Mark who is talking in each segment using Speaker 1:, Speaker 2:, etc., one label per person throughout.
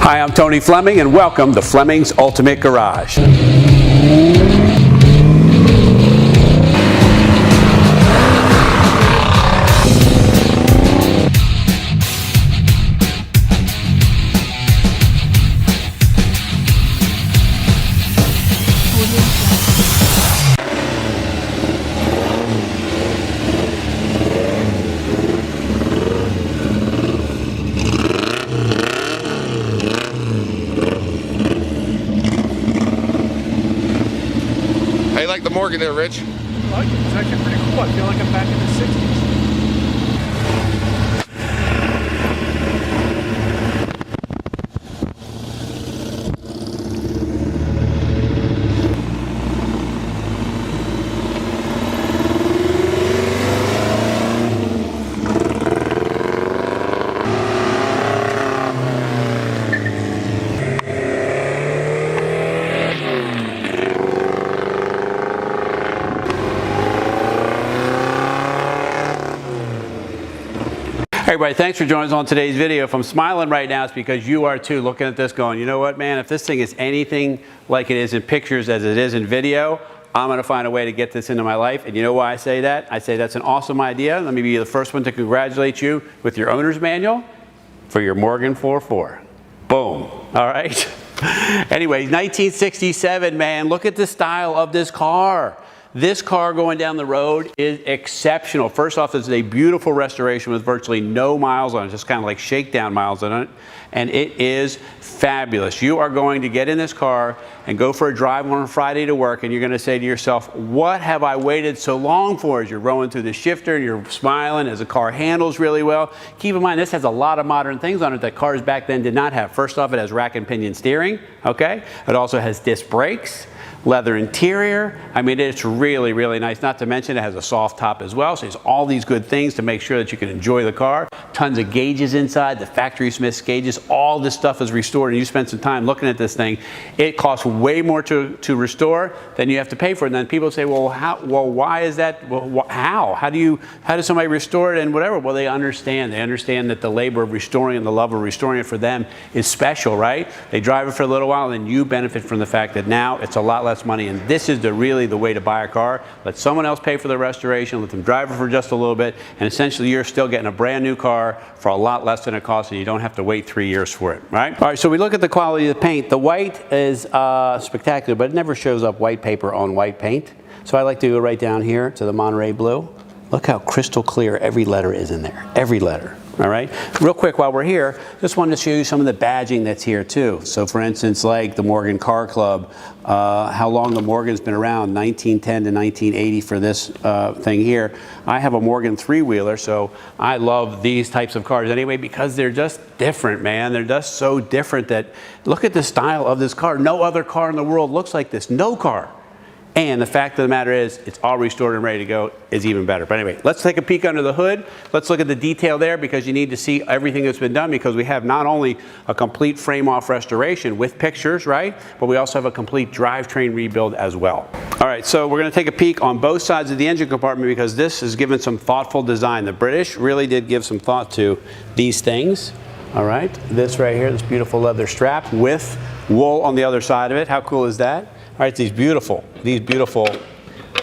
Speaker 1: Hi, I'm Tony Fleming, and welcome to Fleming's Ultimate Garage.
Speaker 2: How you like the Morgan there, Rich?
Speaker 3: I like it. It's actually pretty cool. I feel like I'm back in the 60s.
Speaker 1: Hey everybody, thanks for joining us on today's video. If I'm smiling right now, it's because you are too, looking at this going, you know what, man, if this thing is anything like it is in pictures as it is in video, I'm going to find a way to get this into my life. And you know why I say that? I say that's an awesome idea. Let me be the first one to congratulate you with your owner's manual for your Morgan 4.4. Boom. All right. Anyway, 1967, man, look at the style of this car. This car going down the road is exceptional. First off, this is a beautiful restoration with virtually no miles on it, just kind of like shakedown miles on it. And it is fabulous. You are going to get in this car and go for a drive on a Friday to work, and you're going to say to yourself, what have I waited so long for? As you're rolling through the shifter, you're smiling as the car handles really well. Keep in mind, this has a lot of modern things on it that cars back then did not have. First off, it has rack and pinion steering, okay? It also has disc brakes. Leather interior. I mean, it's really, really nice. Not to mention it has a soft top as well. So it's all these good things to make sure that you can enjoy the car. Tons of gauges inside, the factory Smith's gauges. All this stuff is restored, and you spend some time looking at this thing. It costs way more to restore than you have to pay for it. And then people say, well, how? Well, why is that? Well, how? How does somebody restore it and whatever? Well, they understand. They understand that the labor of restoring and the love of restoring it for them is special, right? They drive it for a little while, and then you benefit from the fact that now it's a lot less money, and this is really the way to buy a car. Let someone else pay for the restoration, let them drive it for just a little bit, and essentially you're still getting a brand new car for a lot less than it costs, and you don't have to wait 3 years for it, right? All right, so we look at the quality of the paint. The white is spectacular, but it never shows up white paper on white paint. So I like to go right down here to the Monterey blue. Look how crystal clear every letter is in there, every letter. All right, real quick while we're here, just wanted to show you some of the badging that's here too. So for instance, like the Morgan Car Club, how long the Morgan's been around, 1910 to 1980 for this thing here. I have a Morgan three-wheeler, so I love these types of cars anyway because they're just different, man. They're just so different that, look at the style of this car. No other car in the world looks like this, no car. And the fact of the matter is, it's all restored and ready to go is even better. But anyway, let's take a peek under the hood. Let's look at the detail there because you need to see everything that's been done because we have not only a complete frame-off restoration with pictures, right? But we also have a complete drivetrain rebuild as well. All right, so we're going to take a peek on both sides of the engine compartment because this is given some thoughtful design. The British really did give some thought to these things. All right, this right here, this beautiful leather strap with wool on the other side of it. How cool is that? All right, these beautiful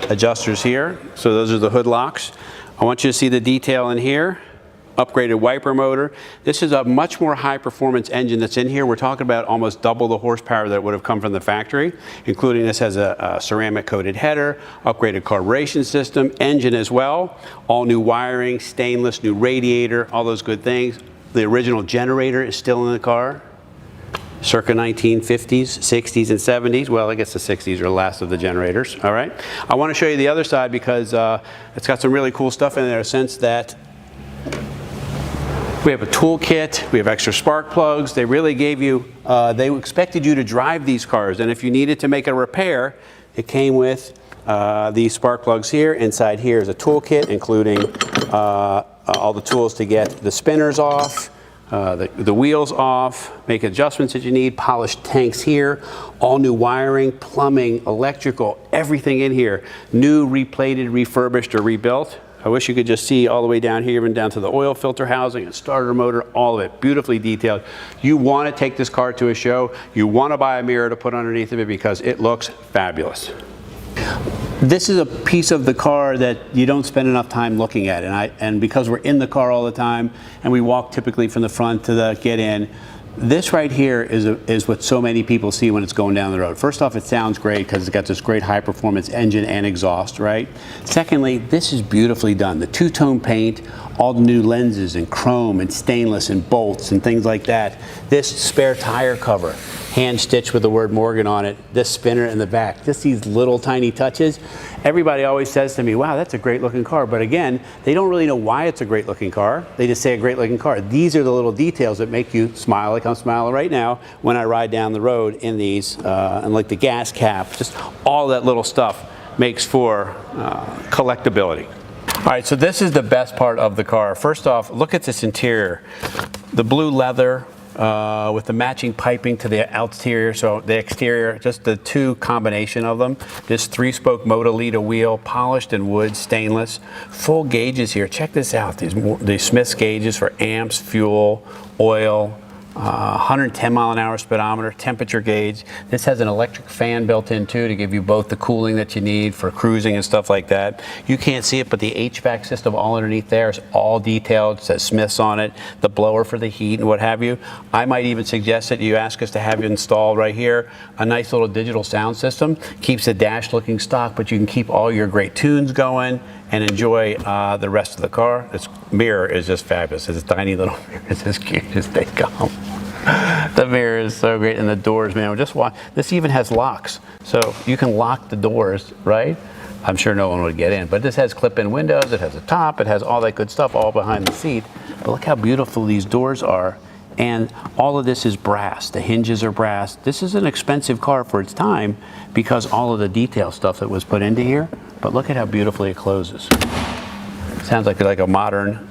Speaker 1: adjusters here. So those are the hood locks. I want you to see the detail in here. Upgraded wiper motor. This is a much more high performance engine that's in here. We're talking about almost double the horsepower that would have come from the factory, including this has a ceramic coated header, upgraded carburation system, engine as well, all new wiring, stainless, new radiator, all those good things. The original generator is still in the car. Circa 1950s, 60s, and 70s. Well, I guess the 60s are the last of the generators, all right? I want to show you the other side because it's got some really cool stuff in there, in a sense that we have a toolkit, we have extra spark plugs. They really gave you, they expected you to drive these cars, and if you needed to make a repair, it came with these spark plugs here. Inside here is a toolkit, including all the tools to get the spinners off, the wheels off, make adjustments that you need, polished tanks here, all new wiring, plumbing, electrical, everything in here, new, replated, refurbished, or rebuilt. I wish you could just see all the way down here, even down to the oil filter housing and starter motor, all of it, beautifully detailed. You want to take this car to a show. You want to buy a mirror to put underneath of it because it looks fabulous. This is a piece of the car that you don't spend enough time looking at, and because we're in the car all the time and we walk typically from the front to the get in, this right here is what so many people see when it's going down the road. First off, it sounds great because it's got this great high performance engine and exhaust, right? Secondly, this is beautifully done. The two-tone paint, all the new lenses and chrome and stainless and bolts and things like that. This spare tire cover, hand stitched with the word Morgan on it, this spinner in the back, just these little tiny touches. Everybody always says to me, wow, that's a great looking car. But again, they don't really know why it's a great looking car. They just say a great looking car. These are the little details that make you smile like I'm smiling right now when I ride down the road in these, and like the gas cap, just all that little stuff makes for collectability. All right, so this is the best part of the car. First off, look at this interior. The blue leather, with the matching piping to the exterior, so the exterior, just the two combination of them. This 3-spoke Motorlita wheel, polished in wood, stainless, full gauges here. Check this out, these Smith's gauges for amps, fuel, oil, 110 mile an hour speedometer, temperature gauge. This has an electric fan built in too to give you both the cooling that you need for cruising and stuff like that. You can't see it, but the HVAC system all underneath there is all detailed. It says Smith's on it, the blower for the heat and what have you. I might even suggest that you ask us to have you installed right here. A nice little digital sound system. Keeps the dash looking stock, but you can keep all your great tunes going and enjoy the rest of the car. This mirror is just fabulous. It's a tiny little mirror. It's as cute as they come. The mirror is so great, and the doors, man. Just watch. This even has locks, so you can lock the doors, right? I'm sure no one would get in, but this has clip-in windows. It has a top. It has all that good stuff all behind the seat. But look how beautiful these doors are, and all of this is brass. The hinges are brass. This is an expensive car for its time because all of the detail stuff that was put into here. But look at how beautifully it closes. Sounds like a modern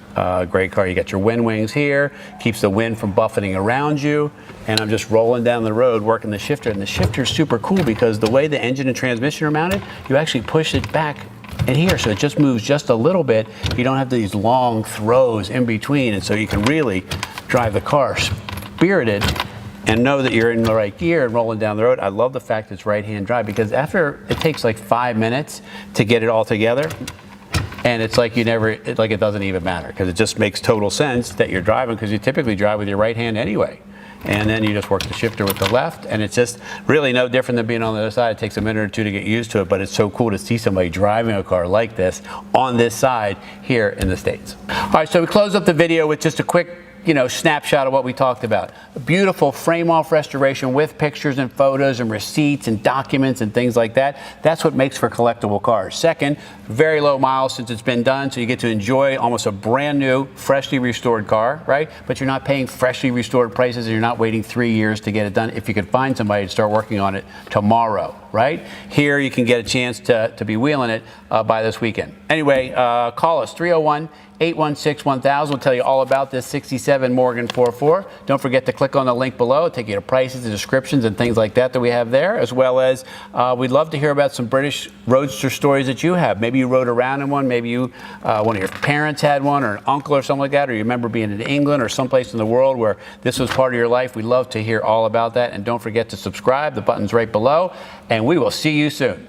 Speaker 1: great car. You got your wind wings here, keeps the wind from buffeting around you, and I'm just rolling down the road working the shifter, and the shifter is super cool because the way the engine and transmission are mounted, you actually push it back in here, so it just moves just a little bit. You don't have these long throws in between, and so you can really drive the car spirited and know that you're in the right gear and rolling down the road. I love the fact it's right-hand drive because after it takes like 5 minutes to get it all together, and it's like it doesn't even matter because it just makes total sense that you're driving because you typically drive with your right hand anyway. And then you just work the shifter with the left, and it's just really no different than being on the other side. It takes a minute or two to get used to it, but it's so cool to see somebody driving a car like this on this side here in the States. All right, so we close up the video with just a quick snapshot of what we talked about. A beautiful frame-off restoration with pictures and photos and receipts and documents and things like that. That's what makes for collectible cars. Second, very low miles since it's been done, so you get to enjoy almost a brand new, freshly restored car, right? But you're not paying freshly restored prices, and you're not waiting 3 years to get it done if you could find somebody to start working on it tomorrow, right? Here you can get a chance to be wheeling it by this weekend. Anyway, call us, 301-816-1000. We'll tell you all about this 67 Morgan 4.4. Don't forget to click on the link below. It'll take you to prices and descriptions and things like that we have there, as well as we'd love to hear about some British Roadster stories that you have. Maybe you rode around in one, maybe you one of your parents had one, or an uncle or something like that, or you remember being in England or someplace in the world where this was part of your life. We'd love to hear all about that, and don't forget to subscribe. The button's right below, and we will see you soon.